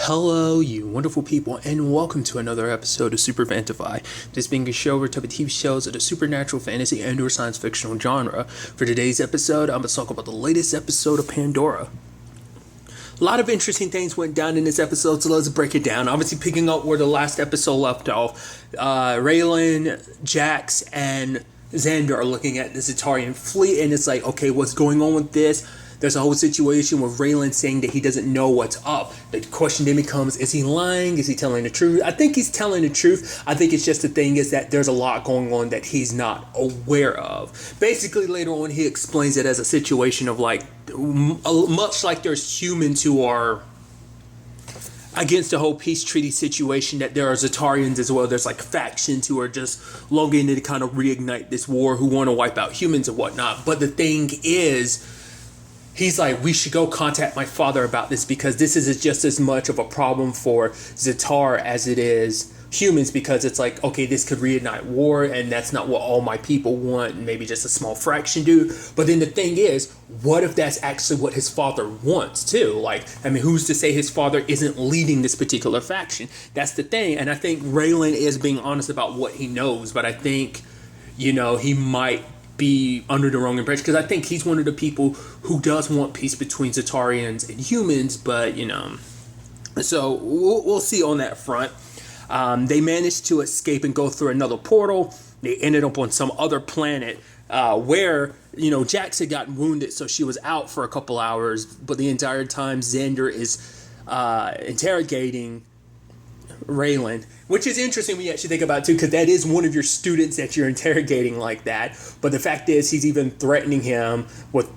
Hello, you wonderful people, and welcome to another episode of Super-Fanta-Fi. This being a show where type of TV shows of the supernatural, fantasy, and/or science fictional genre. For today's episode, I'm going to talk about the latest episode of Pandora. A lot of interesting things went down in this episode, so let's break it down. Obviously, picking up where the last episode left off, Raylan, Jax, and Xander are looking at the Zatarian fleet, and it's like, okay, what's going on with this? There's a whole situation with Raylan saying that he doesn't know what's up. The question then becomes, is he lying? Is he telling the truth? I think he's telling the truth. I think it's just the thing is that there's a lot going on that he's not aware of. Basically, later on, he explains it as a situation of like, much like there's humans who are against the whole peace treaty situation, that there are Zatarians as well. There's like factions who are just longing to kind of reignite this war, who want to wipe out humans and whatnot. But the thing is, he's like, we should go contact my father about this because this is just as much of a problem for Zatar as it is humans, because it's like, okay, this could reignite war and that's not what all my people want, and maybe just a small fraction do. But then the thing is, what if that's actually what his father wants too? Like, I mean, who's to say his father isn't leading this particular faction? That's the thing. And I think Raylan is being honest about what he knows, but I think, he might be under the wrong impression, because I think he's one of the people who does want peace between Zatarians and humans, but so we'll see on that front. They managed to escape and go through another portal. They ended up on some other planet where Jax had gotten wounded, so she was out for a couple hours, but the entire time Xander is interrogating Raylan, which is interesting when you actually think about it too, because that is one of your students that you're interrogating like that. But the fact is, he's even threatening him with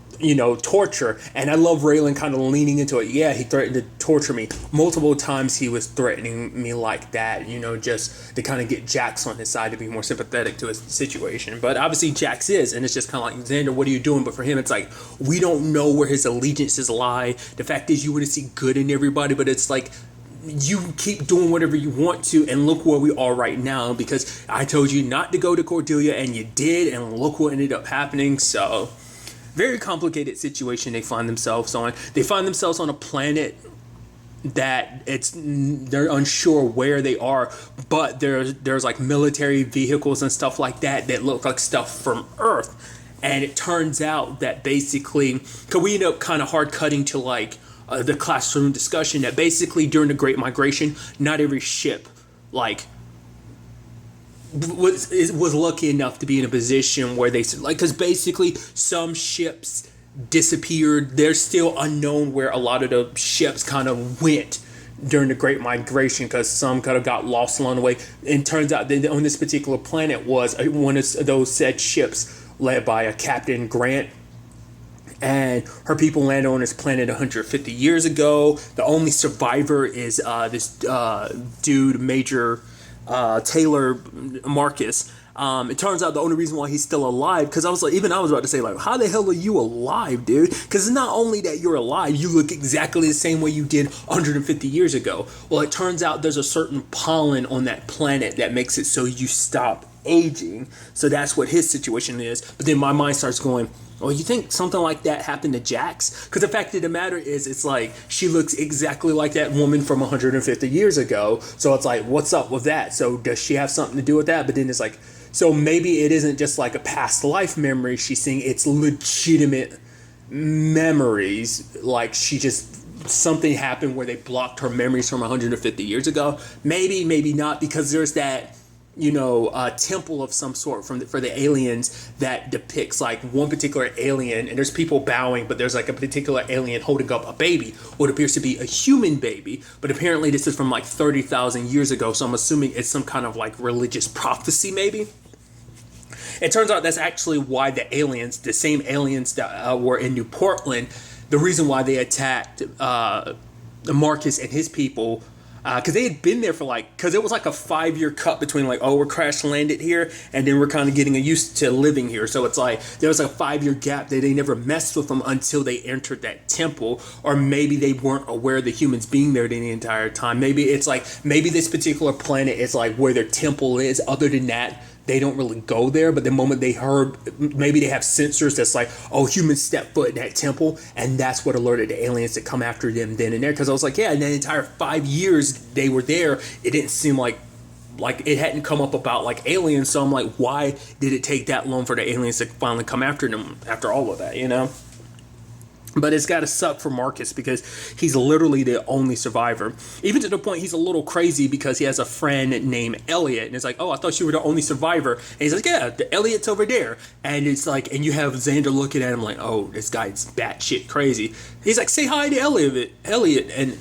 torture, and I love Raylan kind of leaning into it. Yeah, he threatened to torture me multiple times. He was threatening me like that, just to kind of get Jax on his side, to be more sympathetic to his situation. But obviously Jax is, and it's just kind of like, Xander, what are you doing? But for him, it's like, we don't know where his allegiances lie. The fact is, you want to see good in everybody, but it's like, you keep doing whatever you want to, and look where we are right now, because I told you not to go to Cordelia and you did, and look what ended up happening. So very complicated situation they find themselves on. They find themselves on a planet that they're unsure where they are, but there's like military vehicles and stuff like that look like stuff from Earth. And it turns out that basically, because we end up kind of hard cutting to like the classroom discussion, that basically during the Great Migration, not every ship was lucky enough to be in a position where they, like, because basically some ships disappeared. They're still unknown where a lot of the ships kind of went during the Great Migration, because some kind of got lost along the way. And it turns out that on this particular planet was one of those said ships led by a Captain Grant, and her people landed on this planet 150 years ago. The only survivor is this dude, Major Taylor Marcus. It turns out the only reason why he's still alive, because I was about to say, like, how the hell are you alive, dude? Because it's not only that you're alive, you look exactly the same way you did 150 years ago. Well, it turns out there's a certain pollen on that planet that makes it so you stop aging. So that's what his situation is. But then my mind starts going, well, you think something like that happened to Jax? Because the fact of the matter is, it's like, she looks exactly like that woman from 150 years ago. So it's like, what's up with that? So does she have something to do with that? But then it's like, so maybe it isn't just like a past life memory she's seeing. It's legitimate memories. Like, something happened where they blocked her memories from 150 years ago. Maybe not, because there's that temple of some sort for the aliens that depicts like one particular alien, and there's people bowing, but there's like a particular alien holding up a baby, what appears to be a human baby, but apparently this is from like 30,000 years ago, so I'm assuming it's some kind of like religious prophecy maybe. It turns out that's actually why the same aliens that were in New Portland, the reason why they attacked Marcus and his people, because they had been there for because it was like a 5-year cut between we're crash landed here, and then we're kind of getting used to living here. So it's like there was a 5-year gap that they never messed with them until they entered that temple, or maybe they weren't aware of the humans being there the entire time. Maybe it's maybe this particular planet is like where their temple is. Other than that, they don't really go there. But the moment they heard, maybe they have sensors that's like, oh, humans step foot in that temple, and that's what alerted the aliens to come after them then and there. Because I was like, yeah, in the entire 5 years they were there, it didn't seem like it hadn't come up about like aliens. So I'm like, why did it take that long for the aliens to finally come after them after all of that, you know? But it's got to suck for Marcus because he's literally the only survivor. Even to the point he's a little crazy because he has a friend named Elliot. And it's like, oh, I thought you were the only survivor. And he's like, yeah, the Elliot's over there. And it's like, and you have Xander looking at him like, oh, this guy's batshit crazy. He's like, say hi to Elliot. And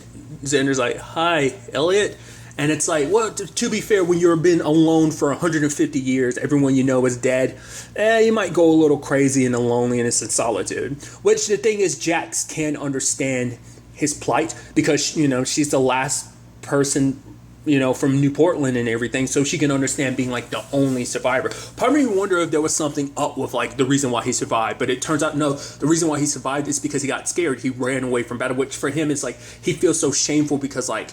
Xander's like, hi, Elliot. And it's like, well, to be fair, when you've been alone for 150 years, everyone you know is dead, you might go a little crazy in the loneliness and solitude. Which the thing is, Jax can understand his plight because, you know, she's the last person, you know, from New Portland and everything. So she can understand being like the only survivor. Part of me wonder if there was something up with like the reason why he survived. But it turns out, no, the reason why he survived is because he got scared. He ran away from battle, which for him is like, he feels so shameful because like,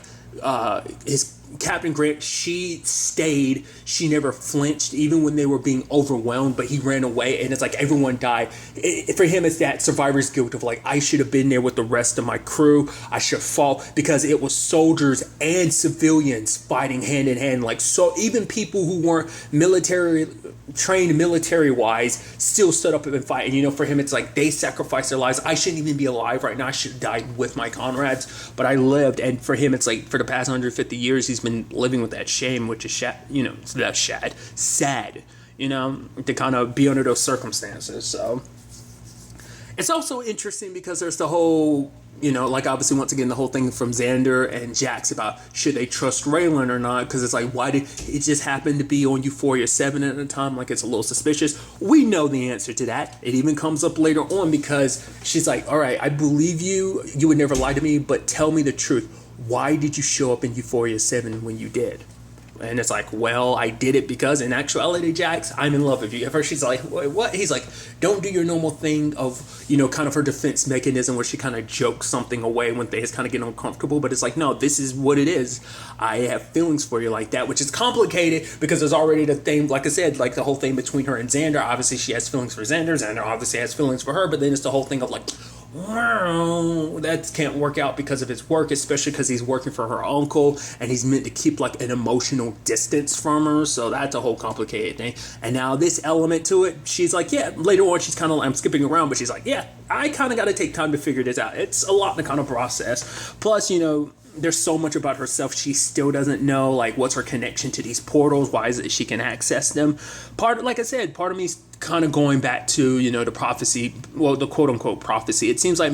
his Captain Grant, she stayed, she never flinched even when they were being overwhelmed, but he ran away and it's like everyone died. For him, it's that survivor's guilt of like, I should have been there with the rest of my crew, I should fall, because it was soldiers and civilians fighting hand in hand. Like, so even people who weren't trained military wise still stood up and fight. And you know, for him it's like they sacrificed their lives. I shouldn't even be alive right now, I should have died with my comrades, but I lived. And for him it's like, for the past 150 years he's been living with that shame, which is you know, that's sad, you know, to kind of be under those circumstances. So it's also interesting because there's the whole, you know, like obviously once again the whole thing from Xander and Jax about should they trust Raylan or not, because it's like, why did it just happen to be on Euphoria 7 at the time? Like, it's a little suspicious. We know the answer to that. It even comes up later on because she's like, all right, I believe you would never lie to me, but tell me the truth. Why did you show up in Euphoria 7 when you did? And it's like, well, I did it because in actuality, Jax, I'm in love with you. At first she's like, what? He's like, don't do your normal thing of, you know, kind of her defense mechanism where she kind of jokes something away when things kind of get uncomfortable. But it's like, no, this is what it is. I have feelings for you like that, which is complicated because there's already the thing, like I said, like the whole thing between her and Xander. Obviously she has feelings for Xander. Xander obviously has feelings for her. But then it's the whole thing of like, wow, that can't work out because of his work, especially because he's working for her uncle and he's meant to keep like an emotional distance from her. So that's a whole complicated thing. And now this element to it, she's like, yeah, later on she's kind of, I'm skipping around, but she's like, yeah, I kind of got to take time to figure this out. It's a lot to kind of process. Plus, you know, there's so much about herself she still doesn't know, like what's her connection to these portals, why is it she can access them. Like I said, part of me's kind of going back to, you know, the prophecy, well, the quote unquote prophecy. It seems like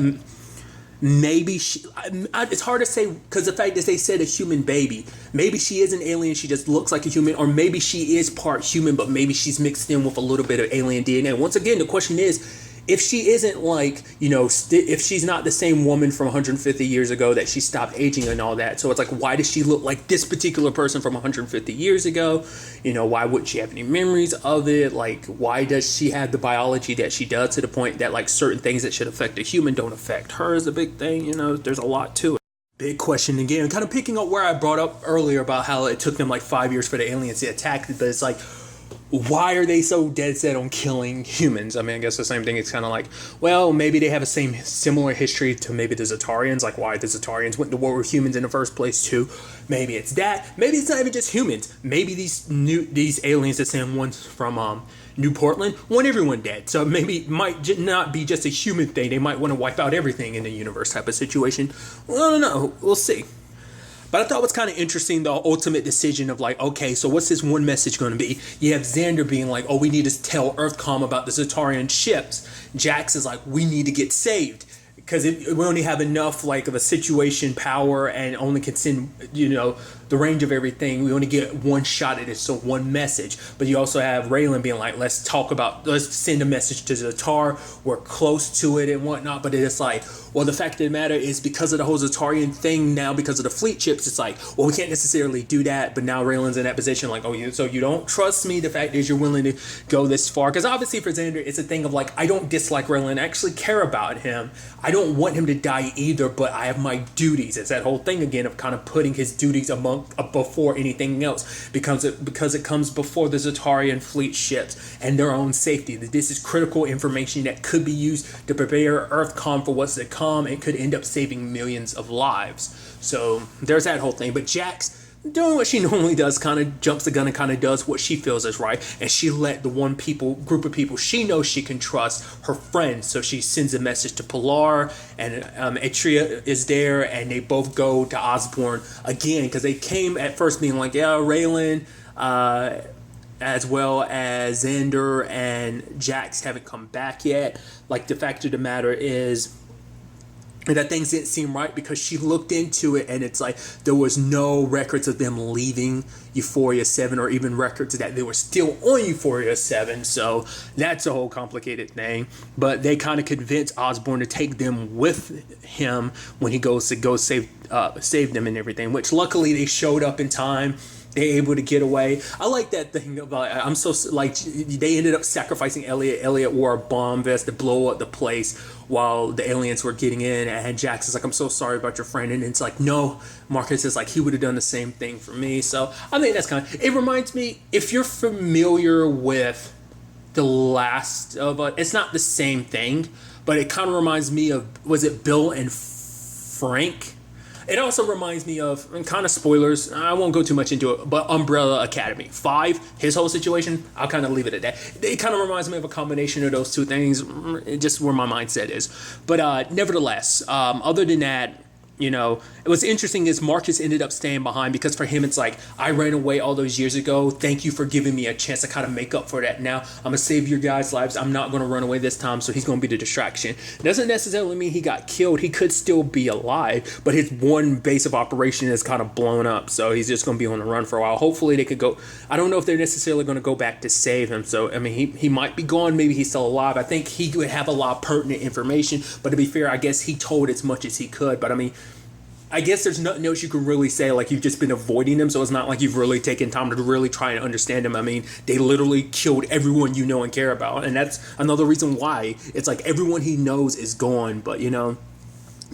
maybe it's hard to say because the fact that they said a human baby, maybe she is an alien, she just looks like a human, or maybe she is part human but maybe she's mixed in with a little bit of alien DNA. Once again, the question is, if she isn't like, you know, if she's not the same woman from 150 years ago that she stopped aging and all that, so it's like, why does she look like this particular person from 150 years ago? You know, why wouldn't she have any memories of it? Like, why does she have the biology that she does to the point that like certain things that should affect a human don't affect her is a big thing? You know, there's a lot to it. Big question again, kind of picking up where I brought up earlier about how it took them like 5 years for the aliens to attack, but it's like, why are they so dead set on killing humans? I mean, I guess the same thing. It's kind of like, well, maybe they have a similar history to maybe the Zetarians, like why the Zetarians went to war with humans in the first place too. Maybe it's that. Maybe it's not even just humans. Maybe these aliens, the same ones from New Portland, want everyone dead. So maybe it might not be just a human thing. They might want to wipe out everything in the universe type of situation. Well, I don't know. We'll see. But I thought it was kind of interesting, the ultimate decision of like, okay, so what's this one message going to be? You have Xander being like, oh, we need to tell EarthCom about the Zetarian ships. Jax is like, we need to get saved. Because we only have enough like of a situation power and only can send, you know, the range of everything. We only get one shot at it, so one message. But you also have Raylan being like, let's send a message to Zatar. We're close to it and whatnot. But it's like, well, the fact of the matter is because of the whole Zatarian thing now, because of the fleet chips, it's like, well, we can't necessarily do that. But now Raylan's in that position like, oh, so you don't trust me? The fact is you're willing to go this far? Because obviously for Xander, it's a thing of like, I don't dislike Raylan. I actually care about him. I don't want him to die either, but I have my duties. It's that whole thing again of kind of putting his duties amongst before anything else, because it comes before the Zatarian fleet ships and their own safety. This is critical information that could be used to prepare EarthCom for what's to come and could end up saving millions of lives. So there's that whole thing. But Jax, doing what she normally does, kind of jumps the gun and kind of does what she feels is right, and she let the group of people she knows she can trust, her friends. So she sends a message to Pilar, and Atria is there, and they both go to Osborn again, because they came at first being like, yeah, Raylan, as well as Xander and Jax haven't come back yet. Like, the fact of the matter is that things didn't seem right, because she looked into it and it's like there was no records of them leaving Euphoria 7, or even records that they were still on Euphoria 7. So that's a whole complicated thing. But they kind of convinced Osborn to take them with him when he goes to go save them and everything, which luckily they showed up in time. They're able to get away. I like that thing about, I'm so, like, they ended up sacrificing Elliot. Elliot wore a bomb vest to blow up the place while the aliens were getting in, and Jax is like, I'm so sorry about your friend, and it's like, no, Marcus is like, he would have done the same thing for me. So I think that's kind of, it reminds me, if you're familiar with The Last of Us, it's not the same thing, but it kind of reminds me of, was it Bill and Frank? It also reminds me of, and kind of spoilers, I won't go too much into it, but Umbrella Academy 5, his whole situation, I'll kind of leave it at that. It kind of reminds me of a combination of those two things, just where my mindset is. But nevertheless, other than that, you know, what's interesting is Marcus ended up staying behind, because for him it's like, I ran away all those years ago. Thank you for giving me a chance to kind of make up for that. Now I'm gonna save your guys' lives. I'm not gonna run away this time. So he's gonna be the distraction. Doesn't necessarily mean he got killed. He could still be alive, but his one base of operation is kind of blown up. So he's just gonna be on the run for a while. Hopefully they could go. I don't know if they're necessarily gonna go back to save him. So I mean, he might be gone. Maybe he's still alive. I think he would have a lot of pertinent information. But to be fair, I guess he told as much as he could. But I mean, I guess there's nothing else you can really say. Like, you've just been avoiding them, so it's not like you've really taken time to really try and understand them. I mean, they literally killed everyone you know and care about, and that's another reason why it's like everyone he knows is gone. But, you know,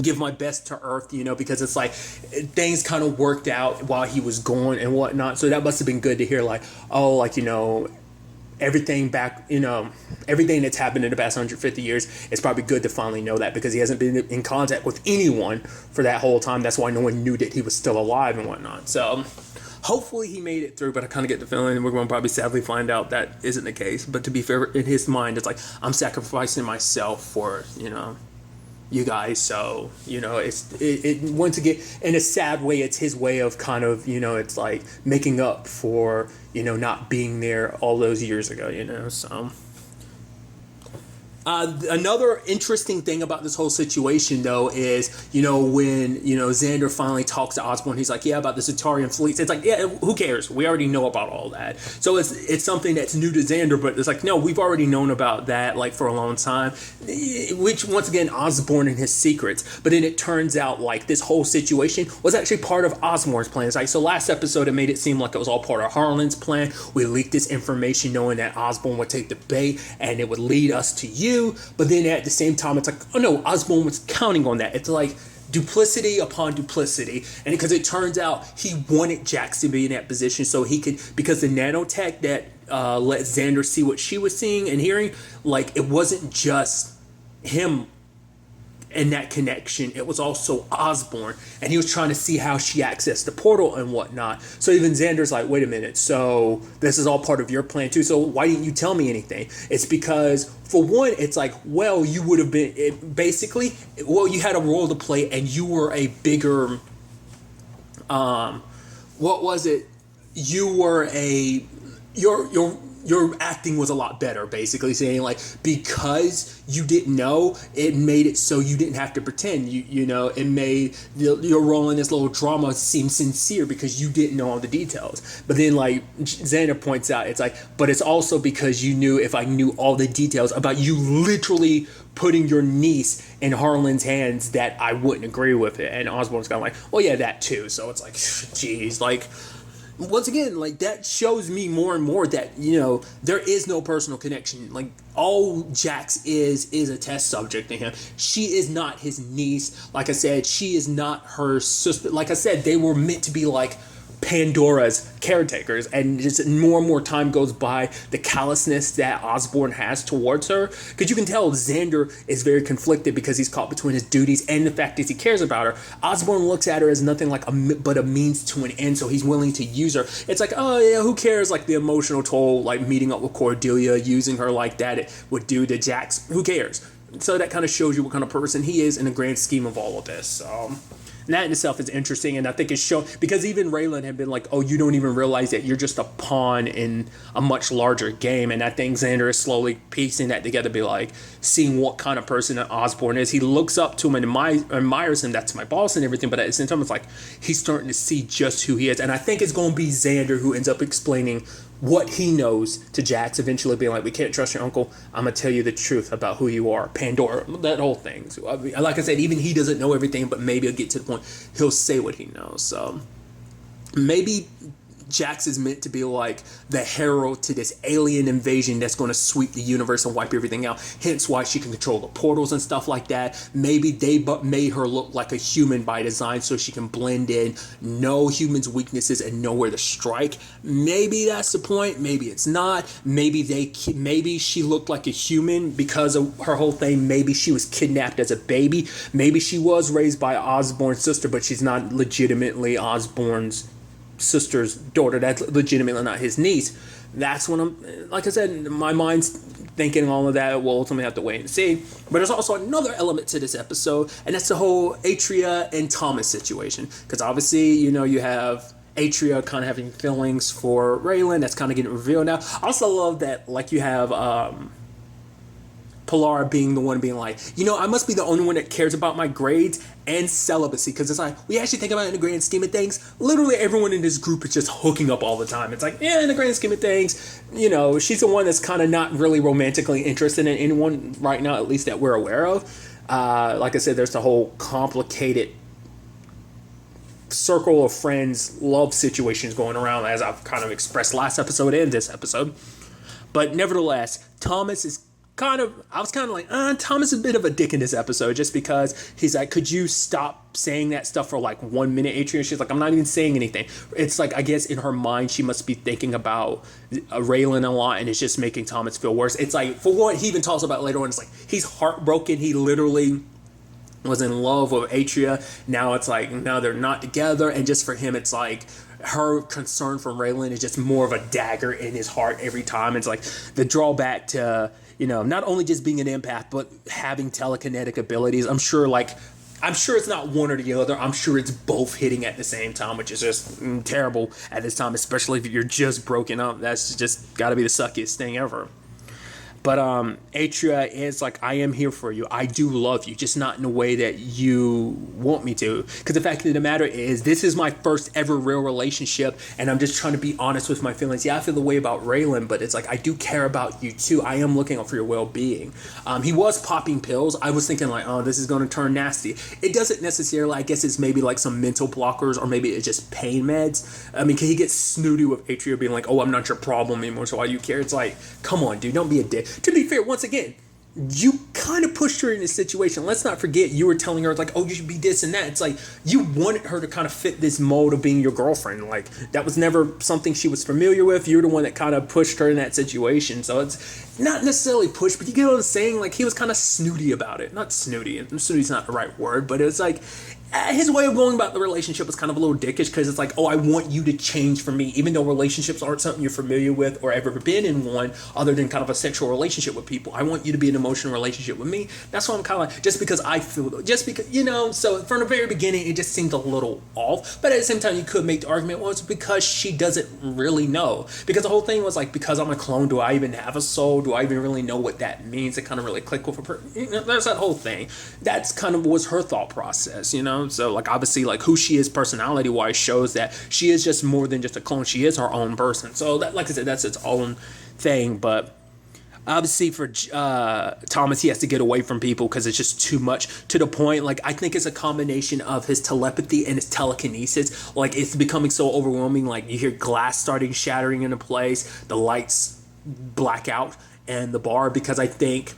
give my best to Earth, you know, because it's like things kind of worked out while he was gone and whatnot. So that must have been good to hear, like, oh, like, you know, everything back, you know, everything that's happened in the past 150 years, it's probably good to finally know that, because he hasn't been in contact with anyone for that whole time. That's why no one knew that he was still alive and whatnot. So hopefully he made it through, but I kind of get the feeling we're going to probably sadly find out that isn't the case. But to be fair, in his mind, it's like, I'm sacrificing myself for, you know, you guys. So, you know, it once again, in a sad way, it's his way of kind of, you know, it's like making up for, you know, not being there all those years ago, you know. So another interesting thing about this whole situation, though, is, you know, when, you know, Xander finally talks to Osborn, he's like, yeah, about the Zatarian fleets. It's like, yeah, who cares? We already know about all that. So it's something that's new to Xander, but it's like, no, we've already known about that, like, for a long time, which, once again, Osborn and his secrets. But then it turns out, like, this whole situation was actually part of Osborn's plan. It's like, so last episode, it made it seem like it was all part of Harlan's plan. We leaked this information knowing that Osborn would take the bait and it would lead us to you. But then at the same time, it's like, oh no, Osborn was counting on that. It's like duplicity upon duplicity. And because it turns out he wanted Jax to be in that position so he could, because the nanotech that let Xander see what she was seeing and hearing, like, it wasn't just him in that connection, it was also Osborn, and he was trying to see how she accessed the portal and whatnot. So even Xander's like, wait a minute, so this is all part of your plan too, so why didn't you tell me anything? It's because, for one, it's like, well, you would have been, basically, well, you had a role to play, and you were a bigger, what was it, you were a, your acting was a lot better, basically saying, like, because you didn't know, it made it so you didn't have to pretend. You know, it made your role in this little drama seem sincere because you didn't know all the details. But then, like, Xander points out, it's like, but it's also because you knew, if I knew all the details about you literally putting your niece in Harlan's hands, that I wouldn't agree with it. And Osborn's kind of like, well, yeah, that too. So it's like, geez, like, once again, like, that shows me more and more that, you know, there is no personal connection. Like, all Jax is a test subject to him. She is not his niece. Like I said, she is not her sister. Like I said, they were meant to be like Pandora's caretakers, and just more and more time goes by, the callousness that Osborn has towards her, because you can tell Xander is very conflicted because he's caught between his duties and the fact that he cares about her. Osborn looks at her as nothing like but a means to an end, so he's willing to use her. It's like, oh yeah, who cares, like the emotional toll, like meeting up with Cordelia, using her like that it would do to Jax. Who cares? So that kind of shows you what kind of person he is in the grand scheme of all of this. And that in itself is interesting, and I think it's shown because even Raylan had been like, oh, you don't even realize that you're just a pawn in a much larger game. And I think Xander is slowly piecing that together, be like, seeing what kind of person that Osborn is. He looks up to him and admires him, that's my boss and everything, but at the same time, it's like he's starting to see just who he is. And I think it's going to be Xander who ends up explaining what he knows to Jax, eventually being like, we can't trust your uncle, I'm going to tell you the truth about who you are, Pandora, that whole thing. So, I mean, like I said, even he doesn't know everything, but maybe he'll get to the point, he'll say what he knows. So maybe Jax is meant to be like the herald to this alien invasion that's going to sweep the universe and wipe everything out. Hence why she can control the portals and stuff like that. Maybe they made her look like a human by design so she can blend in, know humans' weaknesses, and know where to strike. Maybe that's the point. Maybe it's not. Maybe she looked like a human because of her whole thing. Maybe she was kidnapped as a baby. Maybe she was raised by Osborn's sister, but she's not legitimately Osborn's sister's daughter. That's legitimately not his niece. That's when I'm, like I said, my mind's thinking all of that. We'll ultimately have to wait and see. But there's also another element to this episode, and that's the whole Atria and Thomas situation. Because obviously, you know, you have Atria kind of having feelings for Raylan. That's kind of getting revealed now. I also love that, like, you have Pilar being the one being like, you know, I must be the only one that cares about my grades and celibacy, because it's like, we actually think about it in the grand scheme of things, literally everyone in this group is just hooking up all the time. It's like, yeah, in the grand scheme of things, you know, she's the one that's kind of not really romantically interested in anyone right now, at least that we're aware of. Like I said, there's the whole complicated circle of friends love situations going around, as I've kind of expressed last episode and this episode. But nevertheless, Thomas is I was kind of like, Thomas is a bit of a dick in this episode, just because he's like, could you stop saying that stuff for like 1 minute, Adrian? She's like, I'm not even saying anything. It's like, I guess in her mind, she must be thinking about Raylan a lot, and it's just making Thomas feel worse. It's like, for what he even talks about later on, it's like, he's heartbroken. He literally was in love with Atria. Now it's like, now they're not together. And just for him, it's like, her concern for Raylan is just more of a dagger in his heart every time. It's like the drawback to, you know, not only just being an empath, but having telekinetic abilities. I'm sure it's not one or the other. I'm sure it's both hitting at the same time, which is just terrible at this time, especially if you're just broken up. That's just got to be the suckiest thing ever. But Atria is like, I am here for you. I do love you, just not in a way that you want me to. Because the fact of the matter is, this is my first ever real relationship, and I'm just trying to be honest with my feelings. Yeah, I feel the way about Raylan, but it's like, I do care about you too. I am looking out for your well-being. He was popping pills. I was thinking like, oh, this is going to turn nasty. It doesn't necessarily. I guess it's maybe like some mental blockers, or maybe it's just pain meds. I mean, he gets snooty with Atria being like, oh, I'm not your problem anymore, so why do you care? It's like, come on, dude, don't be a dick. To be fair, once again, you kind of pushed her in this situation. Let's not forget, you were telling her like, oh, you should be this and that. It's like, you wanted her to kind of fit this mold of being your girlfriend. Like, that was never something she was familiar with. You're the one that kind of pushed her in that situation. So it's not necessarily pushed, but you get what I'm saying? Like, he was kind of snooty about it. Not snooty. Snooty's not the right word, but it's like, his way of going about the relationship was kind of a little dickish, because it's like, oh, I want you to change for me, even though relationships aren't something you're familiar with or ever been in one, other than kind of a sexual relationship with people. I want you to be in an emotional relationship with me. That's why I'm kind of like, just because, you know, so from the very beginning, it just seemed a little off. But at the same time, you could make the argument, well, it's because she doesn't really know. Because the whole thing was like, because I'm a clone, do I even have a soul? Do I even really know what that means? It kind of really clicked with her. You know, there's that whole thing. That's kind of was her thought process, you know? So like, obviously, like, who she is personality wise shows that she is just more than just a clone. She is her own person. So that, like I said, that's its own thing. But obviously for Thomas, he has to get away from people because it's just too much, to the point, like, I think it's a combination of his telepathy and his telekinesis. Like, it's becoming so overwhelming. Like, you hear glass starting shattering into place, the lights black out and the bar, because I think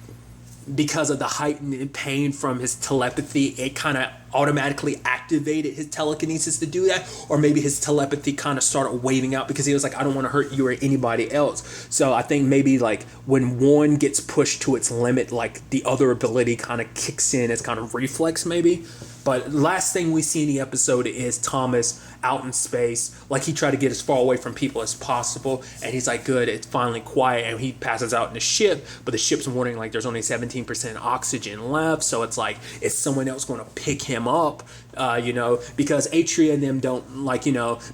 because of the heightened pain from his telepathy, it kind of automatically activated his telekinesis to do that, or maybe his telepathy kind of started waving out because he was like, I don't want to hurt you or anybody else. So I think maybe like when one gets pushed to its limit, like the other ability kind of kicks in as kind of reflex maybe. But last thing we see in the episode is Thomas out in space. Like, he tried to get as far away from people as possible, and he's like, good, it's finally quiet, and he passes out in the ship, but the ship's warning like there's only 17% oxygen left, so it's like, is someone else going to pick him up? Because Atria and them don't, like,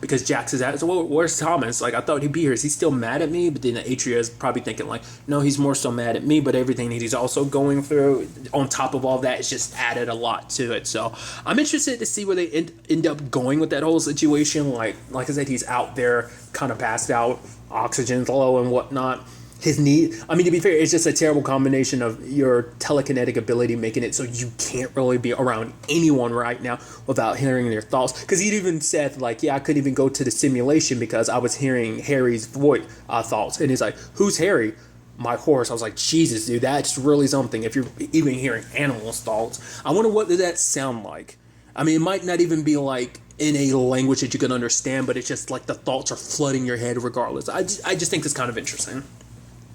because Jax is at, so well, where's Thomas? Like, I thought he'd be here. Is he still mad at me? But then Atria is probably thinking like, no, he's more so mad at me, but everything that he's also going through on top of all that is just added a lot to it. So I'm interested to see where they end up going with that whole situation. Like I said, he's out there kind of passed out, oxygen's low and whatnot. His need, to be fair, it's just a terrible combination of your telekinetic ability making it so you can't really be around anyone right now without hearing their thoughts. Because he'd even said, like, yeah, I couldn't even go to the simulation because I was hearing Harry's voice thoughts. And he's like, who's Harry? My horse. I was like, Jesus, dude, that's really something. If you're even hearing animals' thoughts, I wonder what did that sound like. It might not even be like in a language that you can understand, but it's just like the thoughts are flooding your head regardless. I just think it's kind of interesting.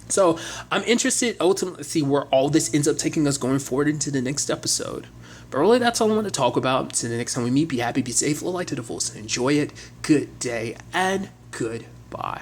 So I'm interested ultimately to see where all this ends up taking us going forward into the next episode. But really, that's all I want to talk about. Until the next time we meet, be happy, be safe, live life to the fullest, and enjoy it. Good day and goodbye.